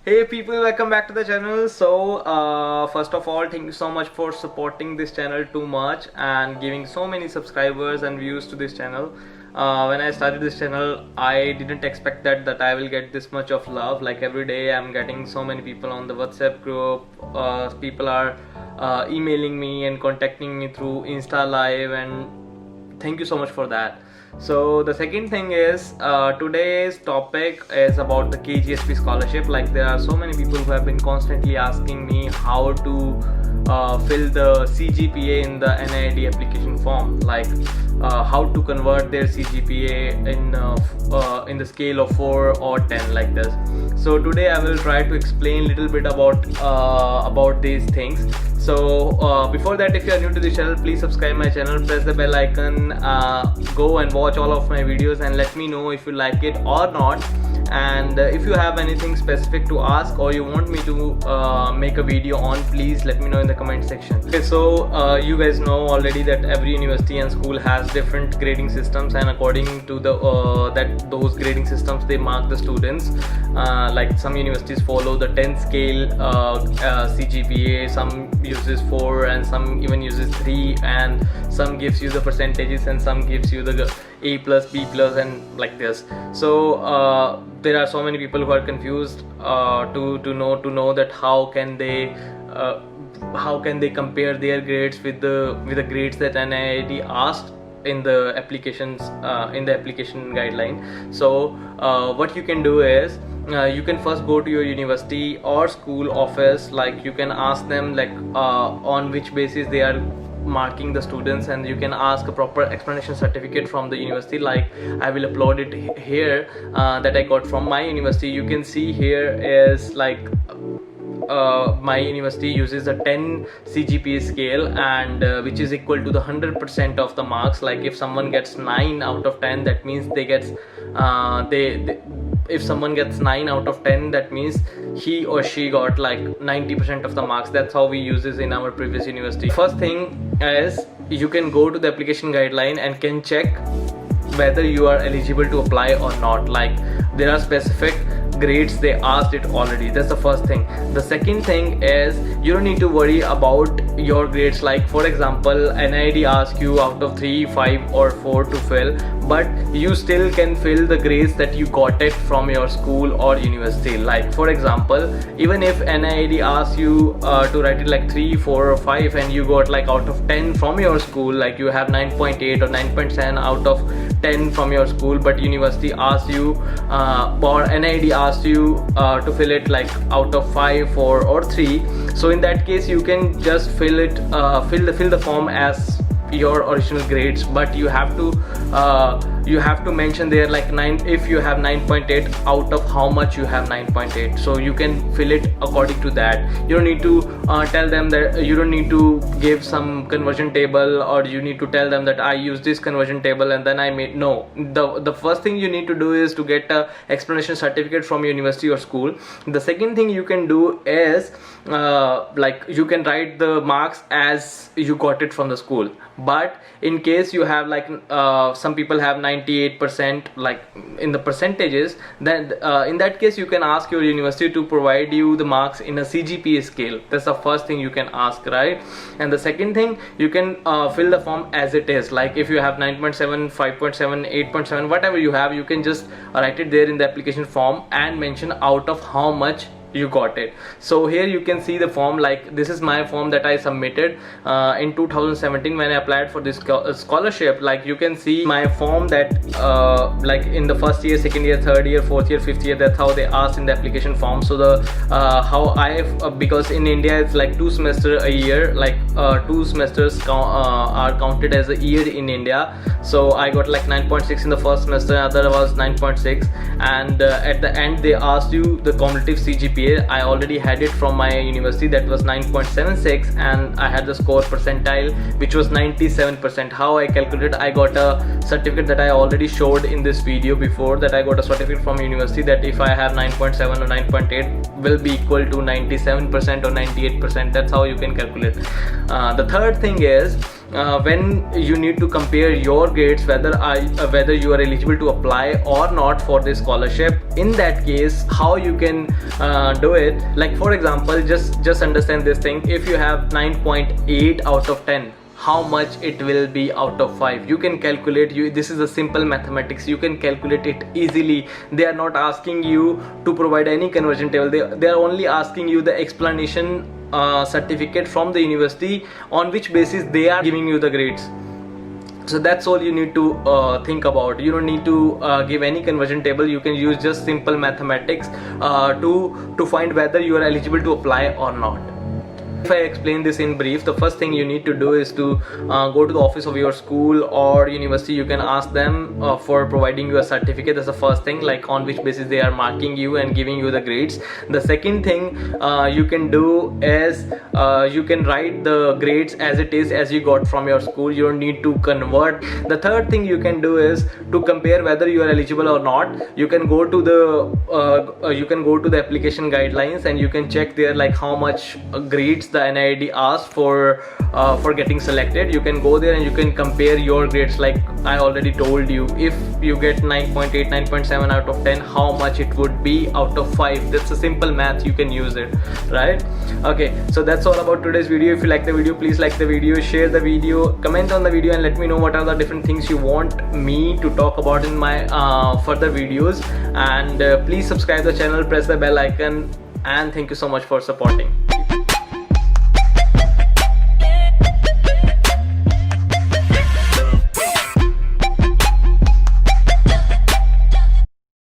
Hey people, welcome back to the channel. First of all, thank you so much for supporting this channel too much and giving so many subscribers and views to this channel. When I started this channel, I didn't expect that I will get this much of love. Like every day I'm getting so many people on the WhatsApp group. People are emailing me and contacting me through Insta Live, and thank you so much for that. So the second thing is today's topic is about the KGSP scholarship. Like there are so many people who have been constantly asking me how to fill the CGPA in the NID application form, like how to convert their CGPA in the scale of 4 or 10 like this. So today I will try to explain a little bit about these things. So before that, if you are new to the channel, please subscribe my channel, press the bell icon, go and watch all of my videos and let me know if you like it or not. And if you have anything specific to ask or you want me to make a video on, please let me know in the comment section. Okay, so you guys know already that every university and school has different grading systems, and according to those grading systems, they mark the students. Like some universities follow the 10 scale CGPA, some uses 4 and some even uses 3, and some gives you the percentages and some gives you the A plus, B plus, and like this. So there are so many people who are confused to know that how can they compare their grades with the grades that NID asked in the application guideline. So what you can do is you can first go to your university or school office. Like you can ask them like on which basis they are marking the students, and you can ask a proper explanation certificate from the university. Like I will upload it here that I got from my university. You can see here is like my university uses a 10 CGPA scale, and which is equal to the 100% of the marks. Like if someone gets 9 out of 10, that means they gets if someone gets 9 out of 10, that means he or she got like 90% of the marks. That's how we use this in our previous university. First thing is you can go to the application guideline and can check whether you are eligible to apply or not. Like there are specific grades, they asked it already. That's the first thing. The second thing is you don't need to worry about your grades. Like for example, NID asks you out of 3, 5 or 4 to fill, but you still can fill the grades that you got it from your school or university. Like for example, even if NID asks you to write it like 3, 4 or 5, and you got like out of 10 from your school, like you have 9.8 or 9.7 out of 10 from your school, but university asks you or NID asks you to fill it like out of 5, 4 or 3. So in that case you can just fill the form as your original grades, but you have to mention there like 9, if you have 9.8, out of how much you have 9.8. so you can fill it according to that. You don't need to tell them that, you don't need to give some conversion table, or you need to tell them that I use this conversion table and then I made. No, the first thing you need to do is to get a explanation certificate from university or school. The second thing you can do is like you can write the marks as you got it from the school. But in case you have like some people have 98% like in the percentages, then in that case you can ask your university to provide you the marks in a CGPA scale. That's the first thing you can ask, right? And the second thing, you can fill the form as it is. Like if you have 9.7, 5.7, 8.7, whatever you have, you can just write it there in the application form and mention out of how much you got it. So here you can see the form. Like this is my form that I submitted in 2017 when I applied for this scholarship. Like you can see my form that like in the first year, second year, third year, fourth year, fifth year, that's how they asked in the application form. So the how I because in India it's like 2 semesters a year, like 2 semesters are counted as a year in India. So I got like 9.6 in the first semester, other was 9.6, and at the end they asked you the cumulative CGPA. I already had it from my university, that was 9.76, and I had the score percentile which was 97%. How I calculated, I got a certificate that I already showed in this video before, that I got a certificate from university that if I have 9.7 or 9.8 will be equal to 97% or 98%. That's how you can calculate. The third thing is when you need to compare your grades whether you are eligible to apply or not for this scholarship, in that case how you can do it. Like for example, just understand this thing. If you have 9.8 out of 10, how much it will be out of 5? You can calculate. This is a simple mathematics, you can calculate it easily. They are not asking you to provide any conversion table. They are only asking you the explanation certificate from the university on which basis they are giving you the grades. So that's all you need to think about. You don't need to give any conversion table. You can use just simple mathematics to find whether you are eligible to apply or not. If I explain this in brief, the first thing you need to do is to go to the office of your school or university. You can ask them for providing you a certificate. That's the first thing, like on which basis they are marking you and giving you the grades. The second thing you can do is you can write the grades as it is, as you got from your school. You don't need to convert. The third thing you can do is to compare whether you are eligible or not. You can go to the application guidelines and you can check there like how much grades the NID asks for getting selected. You can go there and you can compare your grades. Like I already told you, if you get 9.8, 9.7 out of 10, how much it would be out of 5. That's a simple math, you can use it, right? Okay, so that's all about today's video. If you like the video, please like the video, share the video, comment on the video, and let me know what are the different things you want me to talk about in my further videos. And please subscribe the channel, press the bell icon, and thank you so much for supporting.